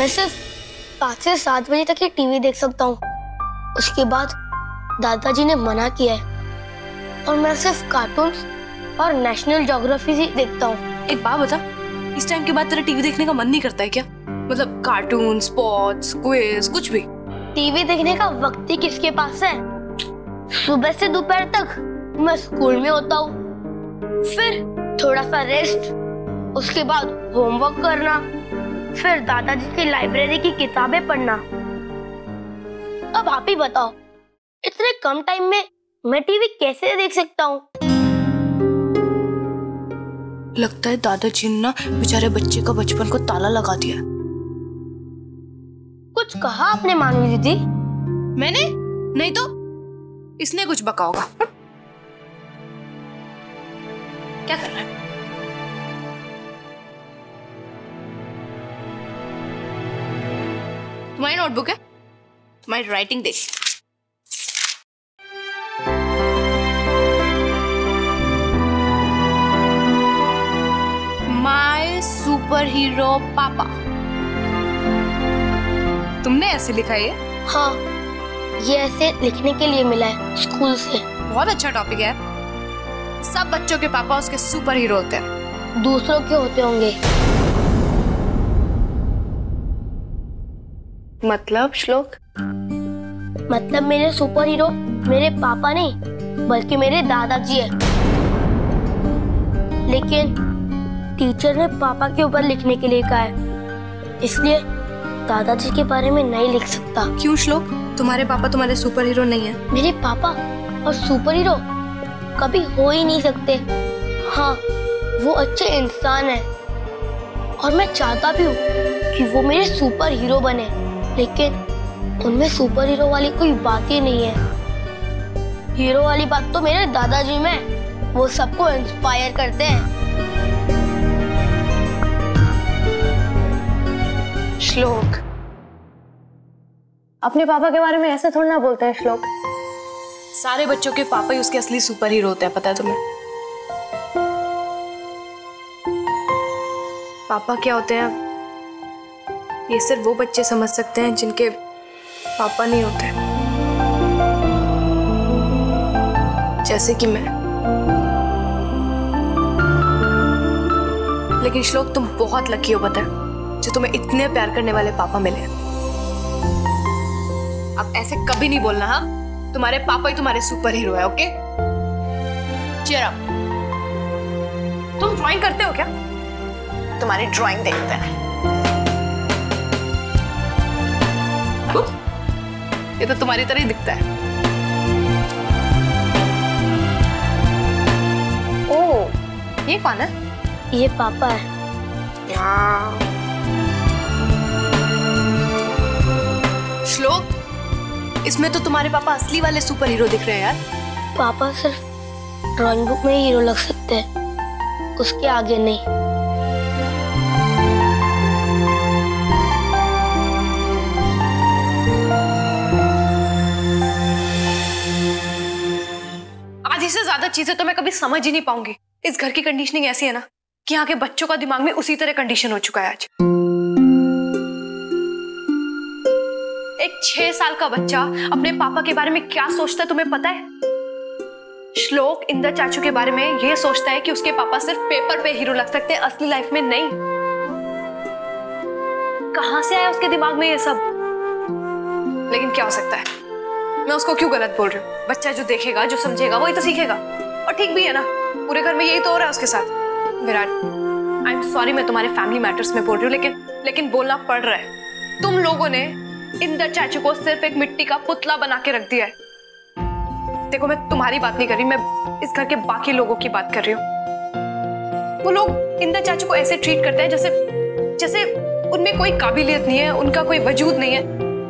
मैं सिर्फ 5 से 7 बजे तक ही टीवी देख सकता हूँ। उसके बाद दादाजी ने मना किया है और मैं सिर्फ कार्टून्स और नेशनल ज्योग्राफी ही देखता हूँ। एक बात बता, इस टाइम के बाद तेरा टीवी देखने का मन नहीं करता है क्या? मतलब कार्टून, स्पोर्ट्स, क्विज, कुछ भी? टीवी देखने का वक्त ही किसके पास है? सुबह से दोपहर तक मैं स्कूल में होता हूँ, फिर थोड़ा सा रेस्ट, उसके बाद होमवर्क करना, फिर दादाजी की लाइब्रेरी की किताबें पढ़ना। अब आप ही बताओ, इतने कम टाइम में मैं टीवी कैसे देख सकता हूँ? लगता है दादाजी ने ना बेचारे बच्चे का बचपन को ताला लगा दिया। कुछ कहा आपने मानवी दीदी? मैंने? नहीं तो इसने कुछ बका होगा। क्या कर रहा है? तुम्हारी नोटबुक है? तुम्हारी राइटिंग देख। माय सुपर हीरो पापा। तुमने ऐसे लिखा है? हाँ, ये ऐसे लिखने के लिए मिला है स्कूल से। बहुत अच्छा टॉपिक है। सब बच्चों के पापा उसके सुपर हीरो होते हैं। दूसरों के होते होंगे। मतलब श्लोक? मतलब मेरे सुपर हीरो मेरे पापा नहीं बल्कि मेरे दादाजी है। लेकिन टीचर ने पापा के ऊपर लिखने के लिए कहा है, इसलिए दादाजी के बारे में नहीं लिख सकता। क्यों श्लोक? तुम्हारे पापा तुम्हारे सुपर हीरो नहीं है? मेरे पापा और सुपर हीरो कभी हो ही नहीं सकते। हाँ, वो अच्छे इंसान है और मैं चाहता भी हूँ कि वो मेरे सुपर हीरो बने, लेकिन उनमें सुपर हीरो वाली कोई बात ही नहीं है। हीरो वाली बात तो मेरे दादाजी में, वो सबको इंस्पायर करते हैं। श्लोक, अपने पापा के बारे में ऐसे थोड़ा ना बोलते हैं श्लोक। सारे बच्चों के पापा ही उसके असली सुपर हीरो होते हैं, पता है तुम्हें? पापा क्या होते हैं ये सिर्फ वो बच्चे समझ सकते हैं जिनके पापा नहीं होते, जैसे कि मैं। लेकिन श्लोक, तुम बहुत लकी हो पता है, जो तुम्हें इतने प्यार करने वाले पापा मिले। अब ऐसे कभी नहीं बोलना। हाँ, तुम्हारे पापा ही तुम्हारे सुपर हीरो है। Okay, cheer up. तुम ड्राइंग करते हो क्या? तुम्हारी ड्राइंग देखते हैं। ये तो तुम्हारी तरह ही दिखता है। ओह, ये कौन है? ये पापा है। श्लोक, इसमें तो तुम्हारे पापा असली वाले सुपर हीरो दिख रहे हैं यार। पापा सिर्फ ड्राइंग बुक में ही हीरो लग सकते हैं, उसके आगे नहीं। आधी से ज्यादा चीजें तो मैं कभी समझ ही नहीं पाऊंगी। इस घर की कंडीशनिंग ऐसी है ना कि यहाँ के बच्चों का दिमाग में उसी तरह कंडीशन हो चुका है आज। एक 6 साल का बच्चा अपने पापा के बारे में क्या सोचता है तुम्हें पता है? श्लोक इंदर चाचू के बारे में यह सोचता है कि उसके पापा सिर्फ पेपर पे हीरो लग सकते हैं, असली लाइफ में नहीं। कहां से आया उसके दिमाग में ये सब? लेकिन क्या हो सकता है, मैं उसको क्यों गलत बोल रही हूँ? बच्चा जो देखेगा, जो समझेगा, वही तो सीखेगा। और ठीक भी है ना, पूरे घर में यही तो हो रहा है उसके साथ। विराट, आई एम सॉरी, मैं तुम्हारे फैमिली मैटर्स में बोल रही हूँ, लेकिन बोलना पड़ रहा है। तुम लोगों ने इंदर चाचू को सिर्फ एक मिट्टी का पुतला बना के रख दिया है। देखो, मैं तुम्हारी बात नहीं कर रही, मैं इस घर के बाकी लोगों की बात कर रही हूँ। वो लोग इंदर चाचू को ऐसे ट्रीट करते हैं जैसे उनमें कोई काबिलियत नहीं है, उनका कोई वजूद नहीं है,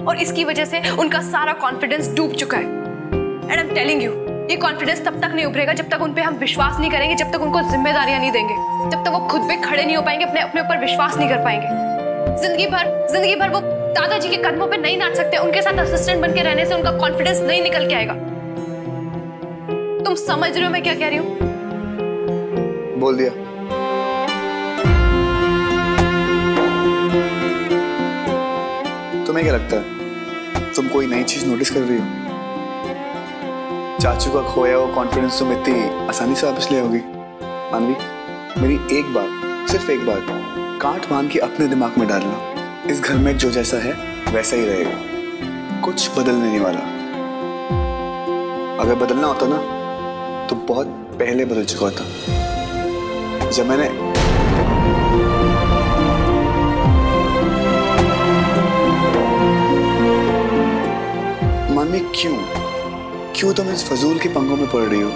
और इसकी वजह से उनका सारा कॉन्फिडेंस डूब चुका है। And I am telling you, ये कॉन्फिडेंस तब तक नहीं उभरेगा जब तक उन पे हम विश्वास नहीं करेंगे, जब तक उनको जिम्मेदारियां नहीं देंगे, जब तक वो खुद पे खड़े नहीं हो पाएंगे, अपने ऊपर विश्वास नहीं कर पाएंगे। जिंदगी भर वो दादाजी के कदमों पे नहीं नाच सकते, उनके साथ असिस्टेंट बन के रहने से उनका कॉन्फिडेंस नहीं निकल के आएगा। तुम समझ रहे हो मैं क्या कह रही हूँ? बोल दिया। तुम्हें क्या लगता है तुम कोई नई चीज नोटिस कर रही हो? चाचू का खोया हुआ कॉन्फिडेंस तुम इतनी आसानी से वापस ले आओगी? मानवी, मेरी एक बात, सिर्फ एक बात काट मान के अपने दिमाग में डालना, इस घर में जो जैसा है वैसा ही रहेगा, कुछ बदलने नहीं वाला। अगर बदलना होता ना तो बहुत पहले बदल चुका होता। जब मैंने मानवी, क्यों तुम इस फजूल के पंगों में पड़ रही हो?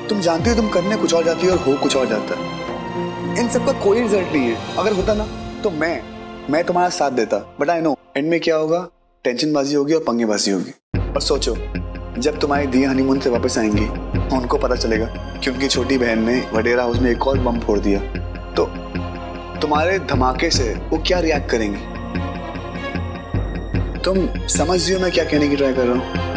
तुम जानती हो तुम करने कुछ और जाती हो और हो कुछ और जाता है। इन सब का कोई रिजल्ट नहीं है। अगर होता ना तो मैं तुम्हारा साथ देता, बट आई नो एंड में क्या होगा, टेंशनबाजी होगी और पंगेबाजी होगी। और सोचो, जब तुम्हारी दी हनीमून से वापस आएंगी उनको पता चलेगा कि उनकी छोटी बहन ने वडेरा हाउस में एक और बम फोड़ दिया, तो तुम्हारे धमाके से वो क्या रिएक्ट करेंगी? तुम समझ रही हो मैं क्या कहने की ट्राई कर रहा हूँ?